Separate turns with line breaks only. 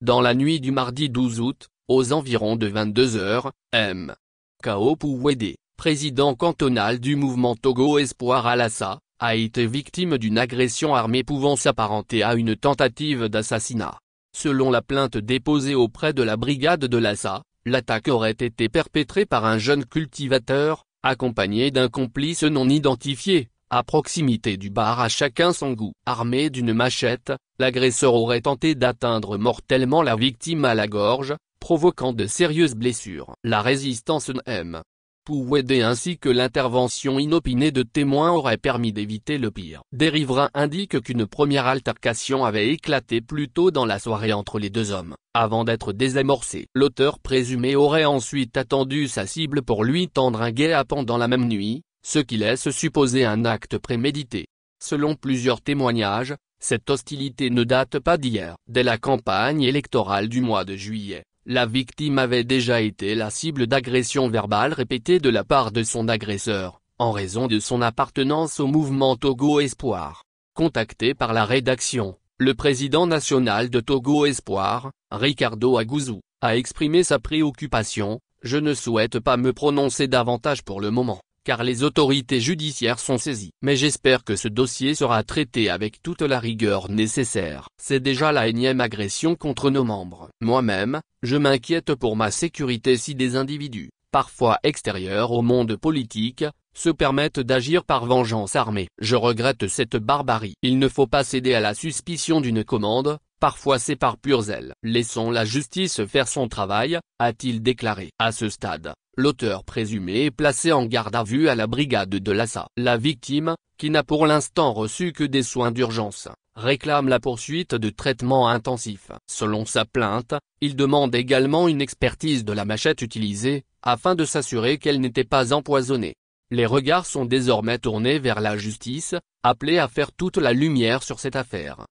Dans la nuit du mardi 12 août, aux environs de 22 h, M. Kao Pouwede, président cantonal du mouvement Togo Espoir à Lassa, a été victime d'une agression armée pouvant s'apparenter à une tentative d'assassinat. Selon la plainte déposée auprès de la brigade de Lassa, l'attaque aurait été perpétrée par un jeune cultivateur, accompagné d'un complice non identifié, à proximité du bar à chacun son goût. Armé d'une machette, l'agresseur aurait tenté d'atteindre mortellement la victime à la gorge, provoquant de sérieuses blessures. La résistance de M. Pouwede ainsi que l'intervention inopinée de témoins auraient permis d'éviter le pire. Des riverains indiquent qu'une première altercation avait éclaté plus tôt dans la soirée entre les deux hommes, avant d'être désamorcée. L'auteur présumé aurait ensuite attendu sa cible pour lui tendre un guet-apens dans la même nuit, ce qui laisse supposer un acte prémédité. Selon plusieurs témoignages, cette hostilité ne date pas d'hier. Dès la campagne électorale du mois de juillet, la victime avait déjà été la cible d'agressions verbales répétées de la part de son agresseur, en raison de son appartenance au mouvement Togo Espoir. Contacté par la rédaction, le président national de Togo Espoir, Ricardo Agouzou, a exprimé sa préoccupation. « Je ne souhaite pas me prononcer davantage pour le moment, car les autorités judiciaires sont saisies. Mais j'espère que ce dossier sera traité avec toute la rigueur nécessaire. C'est déjà la énième agression contre nos membres. Moi-même, je m'inquiète pour ma sécurité si des individus, parfois extérieurs au monde politique, se permettent d'agir par vengeance armée. Je regrette cette barbarie. Il ne faut pas céder à la suspicion d'une commande, parfois c'est par pur zèle. Laissons la justice faire son travail, a-t-il déclaré. À ce stade, l'auteur présumé est placé en garde à vue à la brigade de Lassa. La victime, qui n'a pour l'instant reçu que des soins d'urgence, réclame la poursuite de traitements intensifs. Selon sa plainte, il demande également une expertise de la machette utilisée, afin de s'assurer qu'elle n'était pas empoisonnée. Les regards sont désormais tournés vers la justice, appelée à faire toute la lumière sur cette affaire.